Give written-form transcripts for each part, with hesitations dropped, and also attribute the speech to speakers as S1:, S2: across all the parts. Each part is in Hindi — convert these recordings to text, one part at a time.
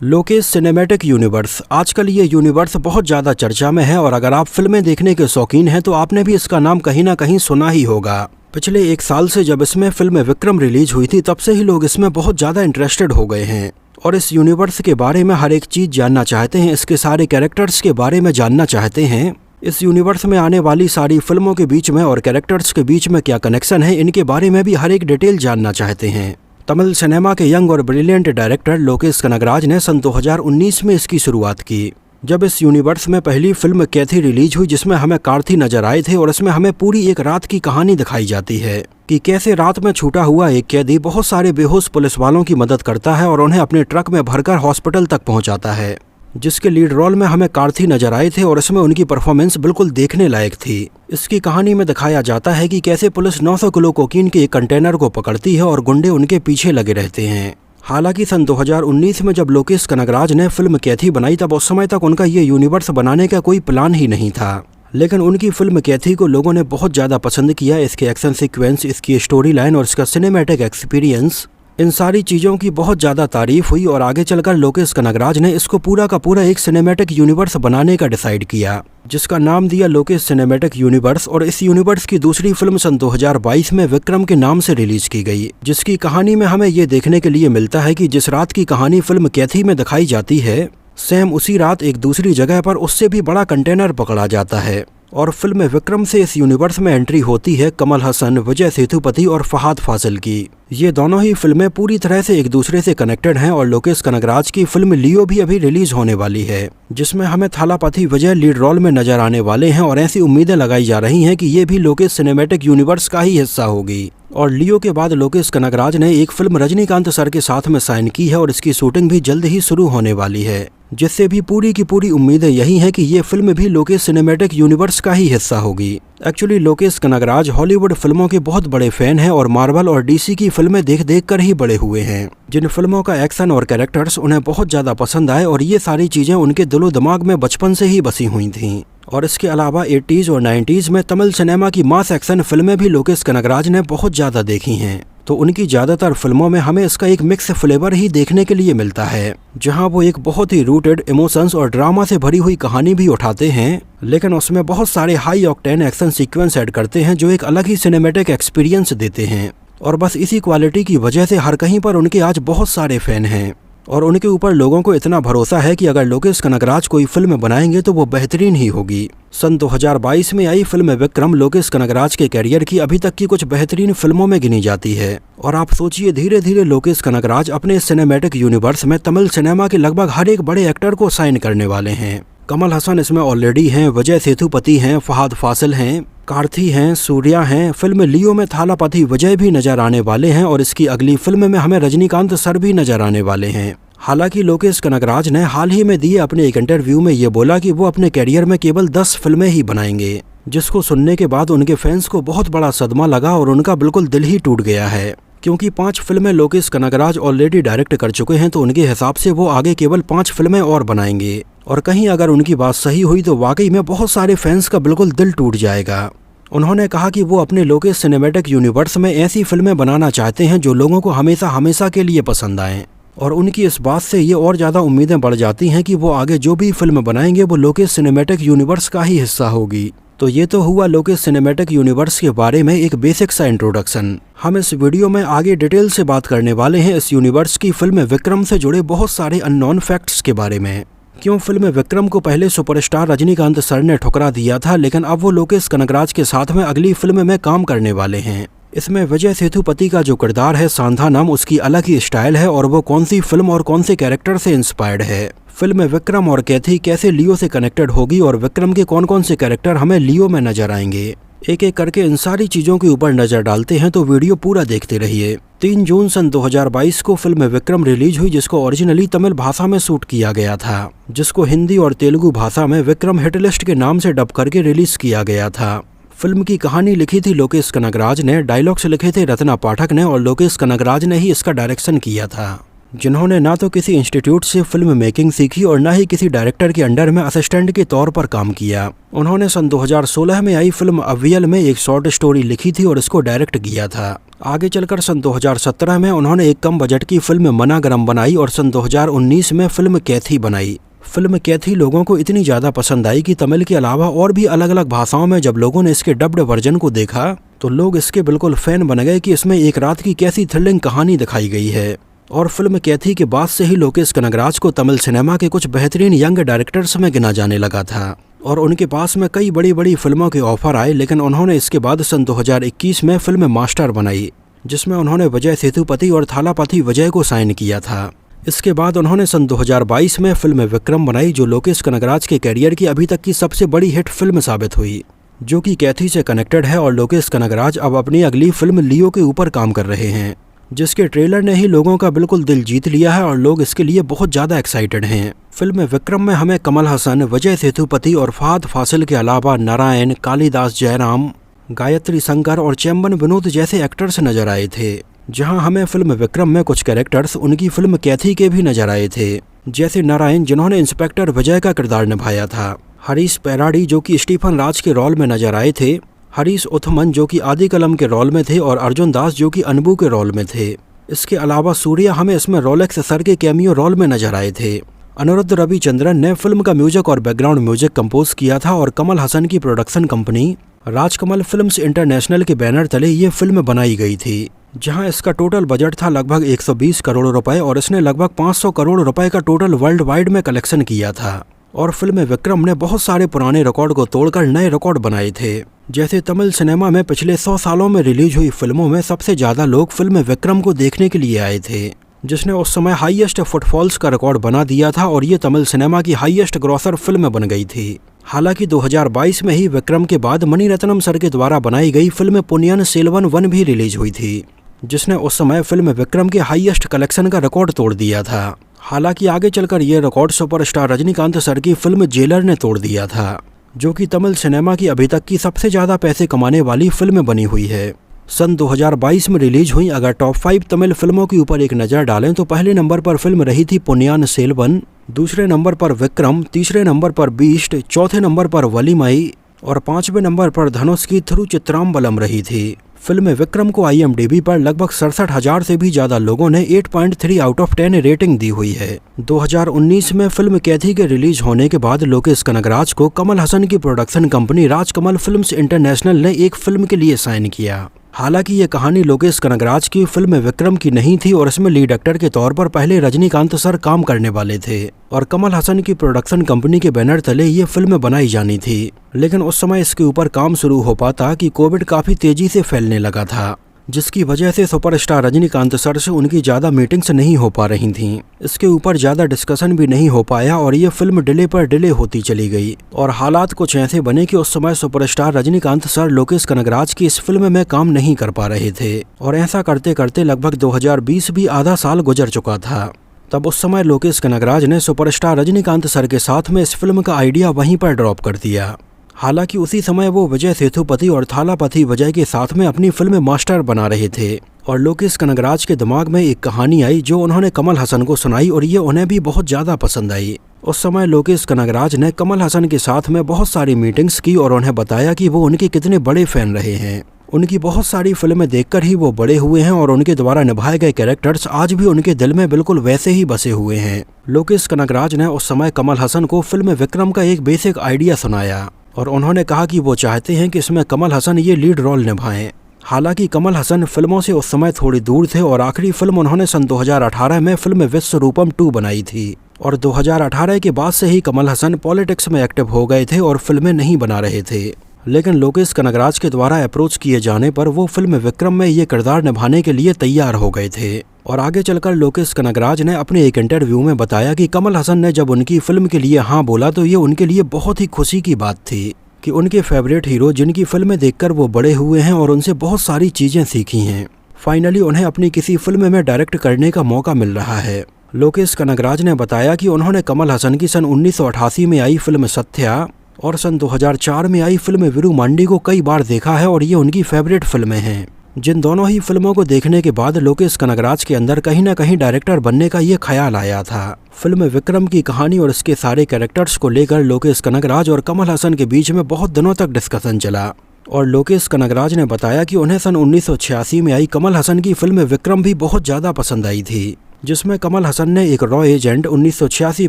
S1: Lokesh cinematic universe. आजकल ये यूनिवर्स बहुत ज़्यादा चर्चा में है और अगर आप फिल्में देखने के शौकीन हैं तो आपने भी इसका नाम कहीं ना कहीं सुना ही होगा। पिछले 1 साल से जब इसमें फिल्म विक्रम रिलीज हुई थी तब से ही लोग इसमें बहुत ज़्यादा इंटरेस्टेड हो गए हैं और इस यूनिवर्स के बारे में हर एक चीज़ जानना चाहते हैं, इसके सारे कैरेक्टर्स के बारे में जानना चाहते हैं। इस यूनिवर्स में आने वाली सारी फिल्मों के बीच में और कैरेक्टर्स के बीच में क्या कनेक्शन है, इनके बारे में भी हर एक डिटेल जानना चाहते हैं। तमिल सिनेमा के यंग और ब्रिलियंट डायरेक्टर लोकेश कनगराज ने सन 2019 में इसकी शुरुआत की। जब इस यूनिवर्स में पहली फिल्म कैथी रिलीज हुई जिसमें हमें कार्थी नजर आए थे और इसमें हमें पूरी एक रात की कहानी दिखाई जाती है कि कैसे रात में छूटा हुआ एक कैदी बहुत सारे बेहोश पुलिस वालों की मदद करता है और उन्हें अपने ट्रक में भरकर हॉस्पिटल तक पहुंचाता है, जिसके लीड रोल में हमें कार्थी नजर आए थे और इसमें उनकी परफॉर्मेंस बिल्कुल देखने लायक थी। इसकी कहानी में दिखाया जाता है कि कैसे पुलिस 900 किलो कोकीन के एक कंटेनर को पकड़ती है और गुंडे उनके पीछे लगे रहते हैं। हालांकि सन 2019 में जब लोकेश कनगराज ने फिल्म कैथी बनाई तब उस समय तक उनका ये यूनिवर्स बनाने का कोई प्लान ही नहीं था, लेकिन उनकी फिल्म कैथी को लोगों ने बहुत ज़्यादा पसंद किया। इसके एक्शन सीक्वेंस, इसकी स्टोरी लाइन और इसका सिनेमैटिक एक्सपीरियंस, इन सारी चीज़ों की बहुत ज़्यादा तारीफ हुई और आगे चलकर लोकेश कनगराज ने इसको पूरा का पूरा एक सिनेमैटिक यूनिवर्स बनाने का डिसाइड किया, जिसका नाम दिया लोकेश सिनेमैटिक यूनिवर्स। और इस यूनिवर्स की दूसरी फिल्म सन 2022 में विक्रम के नाम से रिलीज की गई, जिसकी कहानी में हमें ये देखने के लिए मिलता है कि जिस रात की कहानी फिल्म कैथी में दिखाई जाती है, सेम उसी रात एक दूसरी जगह पर उससे भी बड़ा कंटेनर पकड़ा जाता है। और फिल्म विक्रम से इस यूनिवर्स में एंट्री होती है कमल हसन, विजय सेतुपति और फहाद फासिल की। ये दोनों ही फिल्में पूरी तरह से एक दूसरे से कनेक्टेड हैं और लोकेश कनगराज की फिल्म लियो भी अभी रिलीज होने वाली है, जिसमें हमें थालापति विजय लीड रोल में नजर आने वाले हैं और ऐसी उम्मीदें लगाई जा रही हैं कि ये भी लोकेश सिनेमैटिक यूनिवर्स का ही हिस्सा होगी। और लियो के बाद लोकेश कनगराज ने एक फिल्म रजनीकांत सर के साथ में साइन की है और इसकी शूटिंग भी जल्द ही शुरू होने वाली है, जिससे भी पूरी की पूरी उम्मीदें यही हैं कि ये फिल्म भी लोकेश सिनेमैटिक यूनिवर्स का ही हिस्सा होगी। एक्चुअली लोकेश कनगराज हॉलीवुड फिल्मों के बहुत बड़े फैन हैं और मार्वल और डीसी की फिल्में देख देख कर ही बड़े हुए हैं, जिन फिल्मों का एक्शन और कैरेक्टर्स उन्हें बहुत ज़्यादा पसंद आए और ये सारी चीज़ें उनके दिलो दिमाग में बचपन से ही बसी हुई थीं। और इसके अलावा 80s और 90s में तमिल सिनेमा की मास एक्शन फिल्में भी लोकेश कनगराज ने बहुत ज़्यादा देखी हैं, तो उनकी ज़्यादातर फिल्मों में हमें इसका एक मिक्स फ्लेवर ही देखने के लिए मिलता है, जहां वो एक बहुत ही रूटेड इमोशंस और ड्रामा से भरी हुई कहानी भी उठाते हैं, लेकिन उसमें बहुत सारे high octane action sequence add करते हैं जो एक अलग ही सिनेमैटिक एक्सपीरियंस देते हैं। और बस इसी क्वालिटी की वजह से हर कहीं पर उनके आज बहुत सारे फैन हैं और उनके ऊपर लोगों को इतना भरोसा है कि अगर लोकेश कनगराज कोई फिल्म बनाएंगे तो वो बेहतरीन ही होगी। सन 2022 में आई फिल्म विक्रम लोकेश कनगराज के कैरियर की अभी तक की कुछ बेहतरीन फिल्मों में गिनी जाती है। और आप सोचिए, धीरे धीरे लोकेश कनगराज अपने सिनेमैटिक यूनिवर्स में तमिल सिनेमा के लगभग हर एक बड़े एक्टर को साइन करने वाले हैं। कमल हसन इसमें ऑलरेडी हैं, विजय सेतुपति हैं, फहाद फासिल हैं, कार्थी हैं, सूर्या हैं। फिल्म लियो में थालापति विजय भी नजर आने वाले हैं और इसकी अगली फिल्म में हमें रजनीकांत सर भी नजर आने वाले हैं। हालांकि लोकेश कनगराज ने हाल ही में दिए अपने एक इंटरव्यू में ये बोला कि वो अपने कैरियर में केवल 10 फिल्में ही बनाएंगे, जिसको सुनने के बाद उनके फैंस को बहुत बड़ा सदमा लगा और उनका बिल्कुल दिल ही टूट गया है, क्योंकि 5 फिल्में लोकेश कनगराज ऑलरेडी डायरेक्ट कर चुके हैं, तो उनके हिसाब से वो आगे केवल 5 फिल्में और बनाएंगे। और कहीं अगर उनकी बात सही हुई तो वाकई में बहुत सारे फैंस का बिल्कुल दिल टूट जाएगा। उन्होंने कहा कि वो अपने लोकेश सिनेमैटिक यूनिवर्स में ऐसी फिल्में बनाना चाहते हैं जो लोगों को हमेशा हमेशा के लिए पसंद आएं, और उनकी इस बात से ये और ज़्यादा उम्मीदें बढ़ जाती हैं कि वो आगे जो भी फिल्म बनाएंगे वो लोकेश सिनेमैटिक यूनिवर्स का ही हिस्सा होगी। तो ये तो हुआ लोकेश सिनेमैटिक यूनिवर्स के बारे में एक बेसिक सा इंट्रोडक्शन। हम इस वीडियो में आगे डिटेल से बात करने वाले हैं इस यूनिवर्स की फिल्म विक्रम से जुड़े बहुत सारे अननोन फैक्ट्स के बारे में। क्यों फिल्म विक्रम को पहले सुपरस्टार रजनीकांत सर ने ठुकरा दिया था, लेकिन अब वो लोकेश कनगराज के साथ में अगली फिल्म में काम करने वाले हैं। इसमें विजय सेतुपति का जो किरदार है सांधानम, उसकी अलग ही स्टाइल है और वो कौन सी फिल्म और कौन से कैरेक्टर से इंस्पायर्ड है। फिल्म विक्रम और कैथी कैसे लियो से कनेक्टेड होगी और विक्रम के कौन कौन से कैरेक्टर हमें लियो में नजर आएंगे, एक एक करके इन सारी चीज़ों के ऊपर नज़र डालते हैं, तो वीडियो पूरा देखते रहिए। 3 जून सन 2022 को फिल्म विक्रम रिलीज हुई, जिसको ओरिजिनली तमिल भाषा में शूट किया गया था, जिसको हिंदी और तेलुगु भाषा में विक्रम हिटलिस्ट के नाम से डब करके रिलीज किया गया था। फिल्म की कहानी लिखी थी लोकेश कनगराज ने, डायलॉग्स लिखे थे रत्ना पाठक ने और लोकेश कनगराज ने ही इसका डायरेक्शन किया था। जिन्होंने ना तो किसी इंस्टीट्यूट से फिल्म मेकिंग सीखी और ना ही किसी डायरेक्टर के अंडर में असिस्टेंट के तौर पर काम किया। उन्होंने सन 2016 में आई फिल्म अवियल में एक शॉर्ट स्टोरी लिखी थी और इसको डायरेक्ट किया था। आगे चलकर सन 2017 में उन्होंने एक कम बजट की फिल्म मनागरम बनाई और सन 2019 में फिल्म कैथी बनाई। फिल्म कैथी लोगों को इतनी ज़्यादा पसंद आई कि तमिल के अलावा और भी अलग अलग भाषाओं में जब लोगों ने इसके डब्ड वर्जन को देखा तो लोग इसके बिल्कुल फैन बन गए कि इसमें एक रात की कैसी थ्रिलिंग कहानी दिखाई गई है। और फिल्म कैथी के बाद से ही लोकेश कनगराज को तमिल सिनेमा के कुछ बेहतरीन यंग डायरेक्टर्स में गिना जाने लगा था और उनके पास में कई बड़ी बड़ी फिल्मों के ऑफर आए, लेकिन उन्होंने इसके बाद सन 2021 में फिल्म मास्टर बनाई, जिसमें उन्होंने विजय सेतुपति और थालापति विजय को साइन किया था। इसके बाद उन्होंने सन 2022 में फिल्म विक्रम बनाई, जो लोकेश कनगराज के कैरियर की अभी तक की सबसे बड़ी हिट फिल्म साबित हुई, जो कि कैथी से कनेक्टेड है। और लोकेश कनगराज अब अपनी अगली फिल्म लियो के ऊपर काम कर रहे हैं, जिसके ट्रेलर ने ही लोगों का बिल्कुल दिल जीत लिया है और लोग इसके लिए बहुत ज़्यादा एक्साइटेड हैं। फिल्म विक्रम में हमें कमल हसन, विजय सेतुपति और फहद फासिल के अलावा नारायण, कालिदास जयराम, गायत्री शंकर और चेम्बन विनोद जैसे एक्टर्स नजर आए थे। जहां हमें फिल्म विक्रम में कुछ कैरेक्टर्स उनकी फिल्म कैथी के भी नजर आए थे, जैसे नारायण जिन्होंने इंस्पेक्टर विजय का किरदार निभाया था, हरीश पैराडी जो कि स्टीफन राज के रोल में नजर आए थे, हरीश उथमन जो कि आदि कलम के रोल में थे और अर्जुन दास जो कि अनबू के रोल में थे। इसके अलावा सूर्या हमें इसमें रोलेक्स सर के कैमियो रोल में नजर आए थे। अनुरुद्ध रविचंद्रन ने फिल्म का म्यूजिक और बैकग्राउंड म्यूजिक कंपोज किया था और कमल हसन की production company Rajkamal films international के बैनर तले ये फिल्म बनाई गई थी, जहां इसका टोटल बजट था लगभग 120 करोड़ रुपए और इसने लगभग 500 करोड़ रुपए का टोटल वर्ल्ड वाइड में कलेक्शन किया था। और फिल्म विक्रम ने बहुत सारे पुराने रिकॉर्ड को तोड़कर नए रिकॉर्ड बनाए थे। जैसे तमिल सिनेमा में पिछले 100 सालों में रिलीज हुई फिल्मों में सबसे ज़्यादा लोग फिल्म विक्रम को देखने के लिए आए थे, जिसने उस समय हाईएस्ट फुटफॉल्स का रिकॉर्ड बना दिया था और ये तमिल सिनेमा की हाईएस्ट ग्रॉसर फिल्म बन गई थी। हालांकि 2022 में ही विक्रम के बाद मणिरत्नम सर के द्वारा बनाई गई फिल्म पुनियन सेल्वन 1 भी रिलीज हुई थी, जिसने उस समय फिल्म विक्रम के हाईएस्ट कलेक्शन का रिकॉर्ड तोड़ दिया था। हालांकि आगे चलकर ये रिकॉर्ड सुपरस्टार रजनीकांत सर की फिल्म जेलर ने तोड़ दिया था, जो कि तमिल सिनेमा की अभी तक की सबसे ज़्यादा पैसे कमाने वाली फिल्म बनी हुई है। सन 2022 में रिलीज हुई अगर टॉप 5 तमिल फिल्मों के ऊपर एक नज़र डालें तो पहले नंबर पर फिल्म रही थी पुनियान सेल्वन, दूसरे नंबर पर विक्रम, तीसरे नंबर पर बीस्ट, चौथे नंबर पर वलीमाई और 5वें नंबर पर धनुष की थिरुचित्राम्बलम रही थी। फिल्म विक्रम को IMDb पर लगभग 67,000 से भी ज़्यादा लोगों ने 8.3 आउट ऑफ 10 रेटिंग दी हुई है। 2019 में फिल्म कैथी के रिलीज होने के बाद लोकेश कनगराज को कमल हसन की production company Rajkamal films international ने एक फिल्म के लिए साइन किया। हालांकि ये कहानी लोकेश कनगराज की फिल्म विक्रम की नहीं थी और इसमें लीड एक्टर के तौर पर पहले रजनीकांत सर काम करने वाले थे और कमल हसन की प्रोडक्शन कंपनी के बैनर तले ये फिल्म बनाई जानी थी। लेकिन उस समय इसके ऊपर काम शुरू हो पाता कि कोविड काफ़ी तेजी से फैलने लगा था, जिसकी वजह से सुपरस्टार रजनीकांत सर से उनकी ज़्यादा मीटिंग्स नहीं हो पा रही थीं। इसके ऊपर ज़्यादा डिस्कशन भी नहीं हो पाया और ये फिल्म डिले पर डिले होती चली गई और हालात कुछ ऐसे बने कि उस समय सुपरस्टार रजनीकांत सर लोकेश कनगराज की इस फिल्म में काम नहीं कर पा रहे थे और ऐसा करते करते लगभग 2020 भी आधा साल गुजर चुका था। तब उस समय लोकेश कनगराज ने सुपरस्टार रजनीकांत सर के साथ में इस फिल्म का आइडिया वहीं पर ड्रॉप कर दिया। हालांकि उसी समय वो विजय सेतुपति और थालापति विजय के साथ में अपनी फिल्म मास्टर बना रहे थे और लोकेश कनगराज के दिमाग में एक कहानी आई जो उन्होंने कमल हसन को सुनाई और ये उन्हें भी बहुत ज़्यादा पसंद आई। उस समय लोकेश कनगराज ने कमल हसन के साथ में बहुत सारी मीटिंग्स की और उन्हें बताया कि वो उनके कितने बड़े फैन रहे हैं। उनकी बहुत सारी फिल्में देखकर ही वो बड़े हुए हैं और उनके द्वारा निभाए गए कैरेक्टर्स आज भी उनके दिल में बिल्कुल वैसे ही बसे हुए हैं। लोकेश कनगराज ने उस समय कमल हसन को फिल्म विक्रम का एक बेसिक आइडिया सुनाया और उन्होंने कहा कि वो चाहते हैं कि इसमें कमल हसन ये लीड रोल निभाएं। हालांकि कमल हसन फिल्मों से उस समय थोड़ी दूर थे और आखिरी फिल्म उन्होंने सन 2018 में फिल्म विश्वरूपम 2 बनाई थी और 2018 के बाद से ही कमल हसन पॉलिटिक्स में एक्टिव हो गए थे और फिल्में नहीं बना रहे थे। लेकिन लोकेश कनगराज के द्वारा अप्रोच किए जाने पर वो फिल्म विक्रम में ये किरदार निभाने के लिए तैयार हो गए थे और आगे चलकर लोकेश कनगराज ने अपने एक इंटरव्यू में बताया कि कमल हसन ने जब उनकी फिल्म के लिए हाँ बोला तो ये उनके लिए बहुत ही खुशी की बात थी कि उनके फेवरेट हीरो जिनकी फिल्में देखकर वो बड़े हुए हैं और उनसे बहुत सारी चीज़ें सीखी हैं, फाइनली उन्हें अपनी किसी फिल्म में डायरेक्ट करने का मौका मिल रहा है। लोकेश कनगराज ने बताया कि उन्होंने कमल हसन की सन 1988 में आई फिल्म सत्या और सन 2004 में आई फिल्म विरुमांडी को कई बार देखा है और ये उनकी फेवरेट फिल्में हैं। जिन दोनों ही फिल्मों को देखने के बाद लोकेश कनगराज के अंदर कहीं ना कहीं डायरेक्टर बनने का ये ख्याल आया था। फिल्म विक्रम की कहानी और इसके सारे कैरेक्टर्स को लेकर लोकेश कनगराज और कमल हसन के बीच में बहुत दिनों तक डिस्कशन चला और लोकेश कनगराज ने बताया कि उन्हें सन 1986 में आई कमल हसन की फिल्म विक्रम भी बहुत ज़्यादा पसंद आई थी, जिसमें कमल हसन ने एक raw agent 1986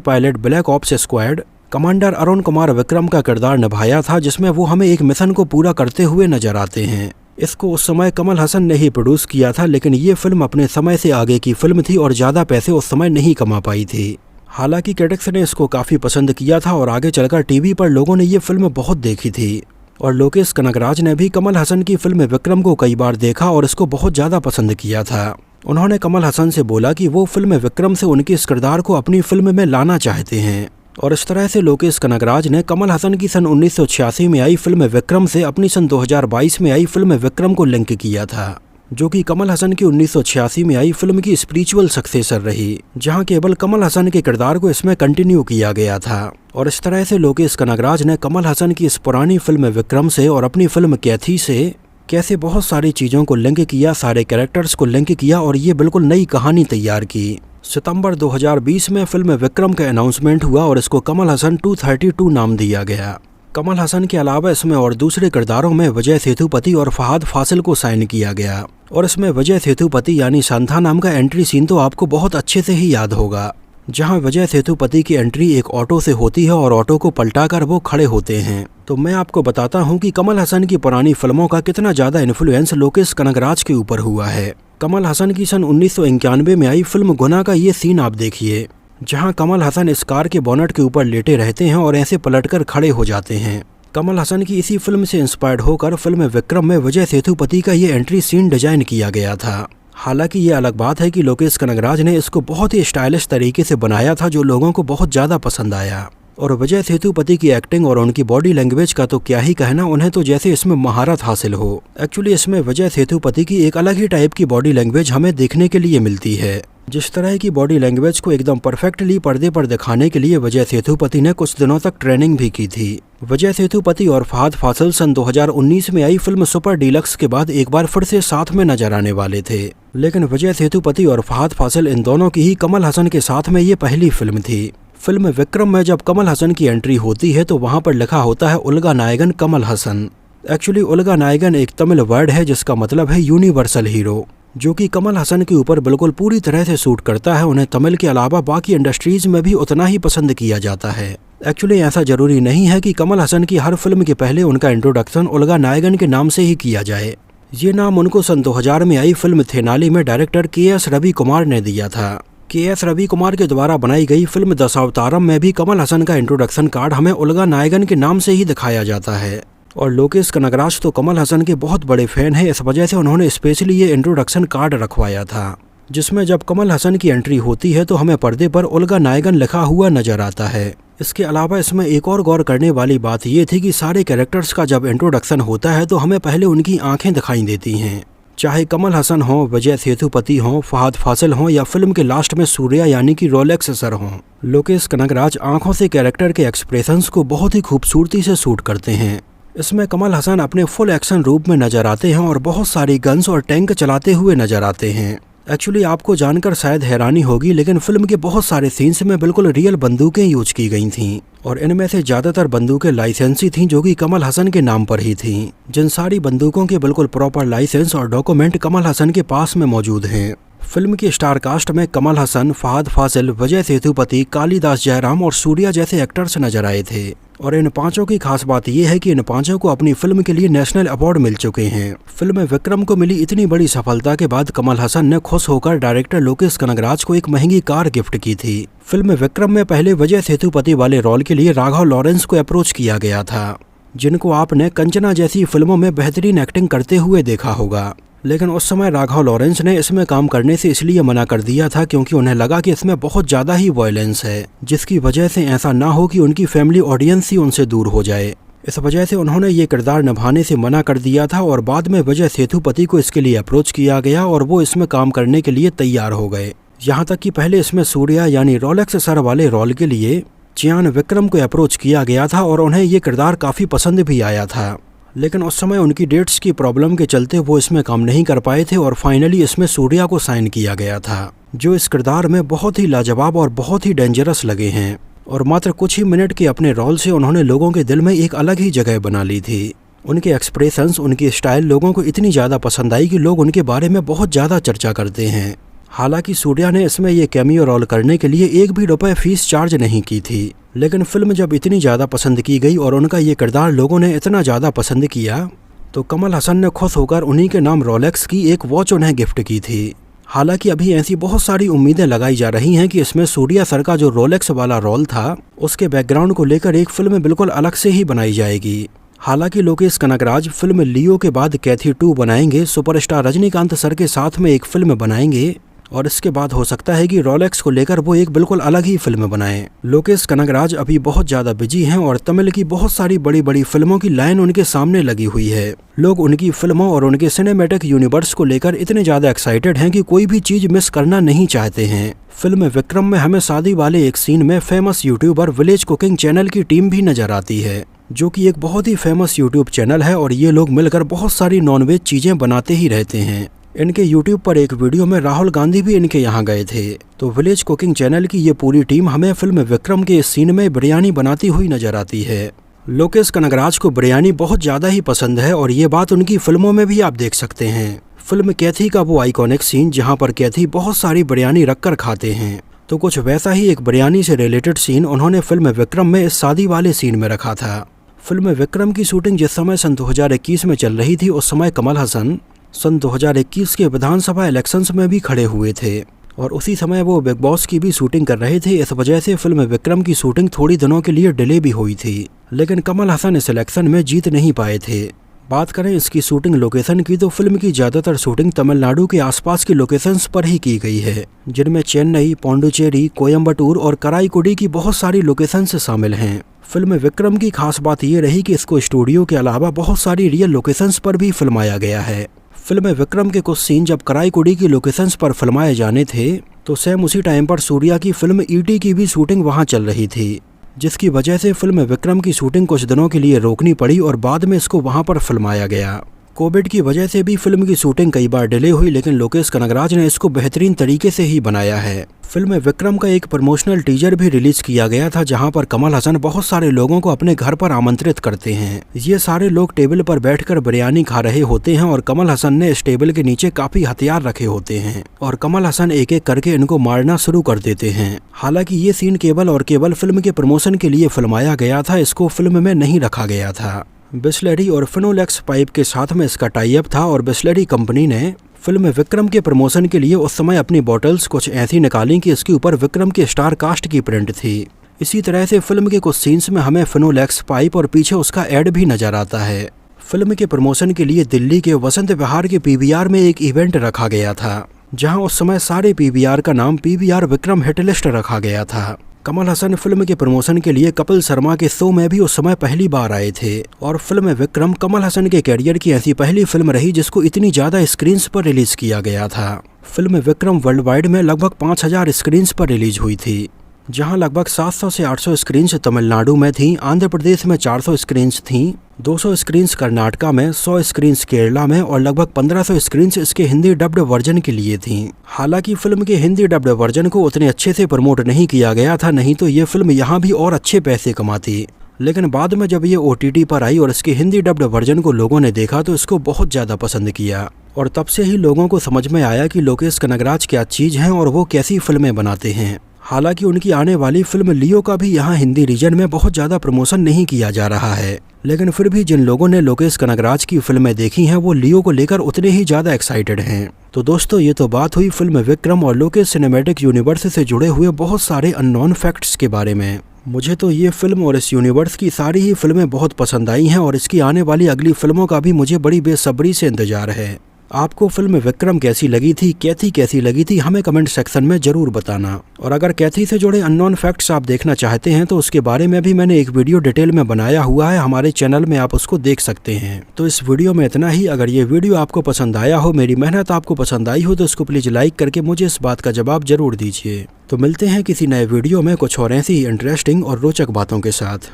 S1: pilot black ops squad commander Arun Kumar Vikram का किरदार निभाया था, जिसमें वो हमें एक मिशन को पूरा करते हुए नजर आते हैं। इसको उस समय कमल हसन ने ही प्रोड्यूस किया था, लेकिन ये फिल्म अपने समय से आगे की फिल्म थी और ज़्यादा पैसे उस समय नहीं कमा पाई थी। हालांकि क्रिटिक्स ने इसको काफ़ी पसंद किया था और आगे चलकर टीवी पर लोगों ने ये फिल्म बहुत देखी थी और लोकेश कनगराज ने भी कमल हसन की फिल्म विक्रम को कई बार देखा और इसको बहुत ज़्यादा पसंद किया था। उन्होंने कमल हसन से बोला कि वो फिल्म विक्रम से उनके इस किरदार को अपनी फिल्म में लाना चाहते हैं और इस तरह से लोकेश कनगराज ने कमल हसन की सन 1986 में आई फिल्म विक्रम से अपनी सन 2022 में आई फिल्म विक्रम को लिंक किया था, जो कि कमल हसन की 1986 में आई फिल्म की स्पिरिचुअल सक्सेसर रही, जहां केवल कमल हसन के किरदार को इसमें कंटिन्यू किया गया था। और इस तरह से लोकेश कनगराज ने कमल हसन की इस पुरानी फिल्म विक्रम से और अपनी फिल्म कैथी से कैसे बहुत सारी चीज़ों को लिंक किया, सारे कैरेक्टर्स को लिंक किया और ये बिल्कुल नई कहानी तैयार की। सितंबर 2020 में फिल्म विक्रम का अनाउंसमेंट हुआ और इसको कमल हसन 232 नाम दिया गया। कमल हसन के अलावा इसमें और दूसरे किरदारों में विजय सेतुपति और फहाद फासिल को साइन किया गया और इसमें विजय सेतुपति यानी सांता नाम का एंट्री सीन तो आपको बहुत अच्छे से ही याद होगा, जहां विजय सेतुपति की एंट्री एक ऑटो से होती है और ऑटो को पलटाकर वो खड़े होते हैं। तो मैं आपको बताता हूं कि कमल हसन की पुरानी फिल्मों का कितना ज़्यादा इन्फ्लुएंस लोकेश कनगराज के ऊपर हुआ है। कमल हसन की सन 1991 में आई फिल्म गुना का ये सीन आप देखिए, जहां कमल हसन इस कार के बोनट के ऊपर लेटे रहते हैं और ऐसे पलटकर खड़े हो जाते हैं। कमल हसन की इसी फिल्म से इंस्पायर्ड होकर फिल्म विक्रम में विजय सेतुपति का ये एंट्री सीन डिजाइन किया गया था। हालांकि ये अलग बात है कि लोकेश कनगराज ने इसको बहुत ही स्टाइलिश तरीके से बनाया था, जो लोगों को बहुत ज़्यादा पसंद आया। और विजय सेतुपति की एक्टिंग और उनकी बॉडी लैंग्वेज का तो क्या ही कहना, उन्हें तो जैसे इसमें महारत हासिल हो। एक्चुअली इसमें विजय सेतुपति की एक अलग ही टाइप की बॉडी लैंग्वेज हमें देखने के लिए मिलती है। जिस तरह की बॉडी लैंग्वेज को एकदम परफेक्टली पर्दे पर दिखाने के लिए विजय सेतुपति ने कुछ दिनों तक ट्रेनिंग भी की थी। विजय सेतुपति और फहाद फासिल सन 2019 में आई फिल्म सुपर डीलक्स के बाद एक बार फिर से साथ में नजर आने वाले थे, लेकिन विजय सेतुपति और फहाद फासिल इन दोनों की ही कमल हसन के साथ में ये पहली फिल्म थी। फिल्म विक्रम में जब कमल हसन की एंट्री होती है तो वहाँ पर लिखा होता है उल्गा नायगन कमल हसन। एक्चुअली उल्गा नायगन एक तमिल वर्ड है जिसका मतलब है यूनिवर्सल हीरो, जो कि कमल हसन के ऊपर बिल्कुल पूरी तरह से सूट करता है। उन्हें तमिल के अलावा बाकी इंडस्ट्रीज में भी उतना ही पसंद किया जाता है। एक्चुअली ऐसा जरूरी नहीं है कि कमल हसन की हर फिल्म के पहले उनका इंट्रोडक्शन उल्गा नायगन के नाम से ही किया जाए। ये नाम उनको सन 2000 में आई फिल्म थेनाली में डायरेक्टर के.एस. रवि कुमार ने दिया था। के.एस. रवि कुमार के द्वारा बनाई गई फिल्म दशावतारम में भी कमल हसन का इंट्रोडक्शन कार्ड हमें उल्गा नायगन के नाम से ही दिखाया जाता है। और लोकेश कनगराज तो कमल हसन के बहुत बड़े फैन हैं, इस वजह से उन्होंने स्पेशली ये इंट्रोडक्शन कार्ड रखवाया था, जिसमें जब कमल हसन की एंट्री होती है तो हमें पर्दे पर उल्गा नायगन लिखा हुआ नजर आता है। इसके अलावा इसमें एक और गौर करने वाली बात ये थी कि सारे कैरेक्टर्स का जब इंट्रोडक्शन होता है तो हमें पहले उनकी आंखें दिखाई देती हैं, चाहे कमल हसन हो, विजय सेतुपति हो, फहाद फासिल हो या फिल्म के लास्ट में सूर्या यानी कि रोलेक्स सर हो। लोकेश कनगराज आंखों से कैरेक्टर के एक्सप्रेशंस को बहुत ही खूबसूरती से शूट करते हैं। इसमें कमल हसन अपने फुल एक्शन रूप में नजर आते हैं और बहुत सारी गन्स और टैंक चलाते हुए नजर आते हैं। एक्चुअली आपको जानकर शायद हैरानी होगी, लेकिन फिल्म के बहुत सारे सीन्स में बिल्कुल रियल बंदूकें यूज की गई थीं और इनमें से ज़्यादातर बंदूकें लाइसेंसी थीं, जो कि कमल हसन के नाम पर ही थीं। जिन सारी बंदूकों के बिल्कुल प्रॉपर लाइसेंस और डॉक्यूमेंट कमल हसन के पास में मौजूद हैं। फिल्म की स्टार कास्ट में कमल हसन, फहाद फासिल, विजय सेतुपति, कालिदास जयराम और सूर्या जैसे एक्टर्स नजर आए थे। और इन पांचों की खास बात यह है कि इन पांचों को अपनी फिल्म के लिए नेशनल अवार्ड मिल चुके हैं। फिल्म विक्रम को मिली इतनी बड़ी सफलता के बाद कमल हसन ने खुश होकर डायरेक्टर लोकेश कनगराज को एक महंगी कार गिफ्ट की थी। फिल्म विक्रम में पहले विजय सेतुपति वाले रोल के लिए राघव लॉरेंस को अप्रोच किया गया था, जिनको आपने कंचना जैसी फिल्मों में बेहतरीन एक्टिंग करते हुए देखा होगा। लेकिन उस समय राघव लॉरेंस ने इसमें काम करने से इसलिए मना कर दिया था क्योंकि उन्हें लगा कि इसमें बहुत ज़्यादा ही वायलेंस है, जिसकी वजह से ऐसा ना हो कि उनकी फैमिली ऑडियंस ही उनसे दूर हो जाए। इस वजह से उन्होंने ये किरदार निभाने से मना कर दिया था और बाद में विजय सेतुपति को इसके लिए अप्रोच किया गया और वो इसमें काम करने के लिए तैयार हो गए। यहाँ तक कि पहले इसमें सूर्या यानी रोलेक्स सर वाले रोल के लिए चियान विक्रम को अप्रोच किया गया था और उन्हें ये किरदार काफ़ी पसंद भी आया था। लेकिन उस समय उनकी डेट्स की प्रॉब्लम के चलते वो इसमें काम नहीं कर पाए थे और फाइनली इसमें सूर्या को साइन किया गया था, जो इस किरदार में बहुत ही लाजवाब और बहुत ही डेंजरस लगे हैं। और मात्र कुछ ही मिनट के अपने रोल से उन्होंने लोगों के दिल में एक अलग ही जगह बना ली थी। उनके एक्सप्रेशंस, उनकी स्टाइल लोगों को इतनी ज़्यादा पसंद आई कि लोग उनके बारे में बहुत ज़्यादा चर्चा करते हैं। हालांकि सूर्या ने इसमें ये कैमियो रोल करने के लिए एक भी रुपए फीस चार्ज नहीं की थी, लेकिन फिल्म जब इतनी ज़्यादा पसंद की गई और उनका ये किरदार लोगों ने इतना ज़्यादा पसंद किया तो कमल हसन ने खुश होकर उन्हीं के नाम रोलेक्स की एक वॉच उन्हें गिफ्ट की थी। हालांकि अभी ऐसी बहुत सारी उम्मीदें लगाई जा रही हैं कि इसमें सूर्या सर का जो रोलेक्स वाला रोल था उसके बैकग्राउंड को लेकर एक फिल्म बिल्कुल अलग से ही बनाई जाएगी। हालांकि लोकेश कनगराज फिल्म लियो के बाद कैथी 2 बनाएंगे, सुपरस्टार रजनीकांत सर के साथ में एक फिल्म बनाएंगे और इसके बाद हो सकता है कि रोलेक्स को लेकर वो एक बिल्कुल अलग ही फिल्म बनाएं। लोकेश कनगराज अभी बहुत ज़्यादा बिजी हैं और तमिल की बहुत सारी बड़ी बड़ी फिल्मों की लाइन उनके सामने लगी हुई है। लोग उनकी फिल्मों और उनके सिनेमैटिक यूनिवर्स को लेकर इतने ज़्यादा एक्साइटेड हैं कि कोई भी चीज़ मिस करना नहीं चाहते हैं। फिल्म विक्रम में हमें शादी वाले एक सीन में famous YouTuber village cooking channel की टीम भी नजर आती है, जो कि एक बहुत ही फेमस यूट्यूब चैनल है और ये लोग मिलकर बहुत सारी नॉनवेज चीज़ें बनाते ही रहते हैं। इनके यूट्यूब पर एक वीडियो में राहुल गांधी भी इनके यहाँ गए थे। तो विलेज कुकिंग चैनल की ये पूरी टीम हमें फिल्म विक्रम के इस सीन में बिरयानी बनाती हुई नजर आती है। लोकेश कनगराज को बिरयानी बहुत ज़्यादा ही पसंद है और ये बात उनकी फिल्मों में भी आप देख सकते हैं। फिल्म कैथी का वो आइकॉनिक सीन जहाँ पर कैथी बहुत सारी बिरयानी रखकर खाते हैं, तो कुछ वैसा ही एक बिरयानी से रिलेटेड सीन उन्होंने फिल्म विक्रम में इस शादी वाले सीन में रखा था। फिल्म विक्रम की शूटिंग जिस समय सन 2021 में चल रही थी, उस समय कमल हसन सन 2021 के विधानसभा इलेक्शंस में भी खड़े हुए थे और उसी समय वो बिग बॉस की भी शूटिंग कर रहे थे। इस वजह से फिल्म विक्रम की शूटिंग थोड़ी दिनों के लिए डिले भी हुई थी, लेकिन कमल हसन इस इलेक्शन में जीत नहीं पाए थे। बात करें इसकी शूटिंग लोकेशन की तो फिल्म की ज़्यादातर शूटिंग तमिलनाडु के आसपास की लोकेशंस पर ही की गई है, जिनमें चेन्नई, पौंडुचेरी, कोयम्बटूर और कराईकुडी की बहुत सारी लोकेशंस शामिल हैं। फिल्म विक्रम की खास बात ये रही कि इसको स्टूडियो के अलावा बहुत सारी रियल लोकेशंस पर भी फिल्माया गया है। फिल्म विक्रम के कुछ सीन जब कराईकुडी की लोकेशंस पर फिल्माए जाने थे तो सेम उसी टाइम पर सूर्या की फिल्म ईटी की भी शूटिंग वहां चल रही थी, जिसकी वजह से फिल्म विक्रम की शूटिंग कुछ दिनों के लिए रोकनी पड़ी और बाद में इसको वहां पर फिल्माया गया। कोविड की वजह से भी फिल्म की शूटिंग कई बार डिले हुई, लेकिन लोकेश कनगराज ने इसको बेहतरीन तरीके से ही बनाया है। फिल्म विक्रम का एक प्रमोशनल टीजर भी रिलीज किया गया था, जहां पर कमल हसन बहुत सारे लोगों को अपने घर पर आमंत्रित करते हैं। ये सारे लोग टेबल पर बैठकर बिरयानी खा रहे होते हैं और कमल हसन ने इस टेबल के नीचे काफी हथियार रखे होते हैं और कमल हसन एक एक करके इनको मारना शुरू कर देते हैं। हालांकि ये सीन केवल और केवल फिल्म के प्रमोशन के लिए फिल्माया गया था, इसको फिल्म में नहीं रखा गया था। बिस्लेरी और फिनोलेक्स पाइप के साथ में इसका टाई अप था और बिस्लेरी कंपनी ने फिल्म विक्रम के प्रमोशन के लिए उस समय अपनी बॉटल्स कुछ ऐसी निकाली कि इसके ऊपर विक्रम के स्टार कास्ट की प्रिंट थी। इसी तरह से फिल्म के कुछ सीन्स में हमें फिनोलेक्स पाइप और पीछे उसका एड भी नजर आता है। फिल्म के प्रमोशन के लिए दिल्ली के वसंत विहार के पीवीआर में एक इवेंट रखा गया था, जहां उस समय सारे पीवीआर का नाम पीवीआर विक्रम हिट लिस्ट रखा गया था। कमल हसन फिल्म के प्रमोशन के लिए कपिल शर्मा के शो में भी उस समय पहली बार आए थे और फिल्म विक्रम कमल हसन के कैरियर की ऐसी पहली फिल्म रही जिसको इतनी ज्यादा स्क्रीन्स पर रिलीज किया गया था। फिल्म विक्रम वर्ल्ड वाइड में लगभग 5000 स्क्रीन्स पर रिलीज हुई थी, जहां लगभग 700 से 800 स्क्रीन्स तमिलनाडु में थीं, आंध्र प्रदेश में 400 स्क्रीन्स थीं, 200 स्क्रीन्स कर्नाटका में, 100 स्क्रीन्स केरला में और लगभग 1500 स्क्रीन्स इसके हिंदी डब्ड वर्जन के लिए थीं। हालांकि फिल्म के हिंदी डब्ड वर्जन को उतने अच्छे से प्रमोट नहीं किया गया था, नहीं तो ये फिल्म यहाँ भी और अच्छे पैसे कमाती। लेकिन बाद में जब ये OTT पर आई और इसके हिंदी डब्ड वर्जन को लोगों ने देखा तो इसको बहुत ज़्यादा पसंद किया और तब से ही लोगों को समझ में आया कि लोकेश कनगराज क्या चीज़ हैं और वो कैसी फिल्में बनाते हैं। हालांकि उनकी आने वाली फिल्म लियो का भी यहाँ हिंदी रीजन में बहुत ज़्यादा प्रमोशन नहीं किया जा रहा है, लेकिन फिर भी जिन लोगों ने लोकेश कनगराज की फिल्में देखी हैं वो लियो को लेकर उतने ही ज़्यादा एक्साइटेड हैं। तो दोस्तों, ये तो बात हुई फिल्म विक्रम और लोकेश सिनेमैटिक यूनिवर्स से जुड़े हुए बहुत सारे अननोन फैक्ट्स के बारे में। मुझे तो ये फिल्म और इस यूनिवर्स की सारी ही फिल्में बहुत पसंद आई हैं और इसकी आने वाली अगली फिल्मों का भी मुझे बड़ी बेसब्री से इंतजार है। आपको फिल्म विक्रम कैसी लगी थी, कैथी कैसी लगी थी, हमें कमेंट सेक्शन में जरूर बताना। और अगर कैथी से जुड़े अननोन फैक्ट्स आप देखना चाहते हैं तो उसके बारे में भी मैंने एक वीडियो डिटेल में बनाया हुआ है, हमारे चैनल में आप उसको देख सकते हैं। तो इस वीडियो में इतना ही। अगर ये वीडियो आपको पसंद आया हो, मेरी मेहनत आपको पसंद आई हो, तो इसको प्लीज लाइक करके मुझे इस बात का जवाब जरूर दीजिए। तो मिलते हैं किसी नए वीडियो में कुछ और ऐसी ही इंटरेस्टिंग और रोचक बातों के साथ।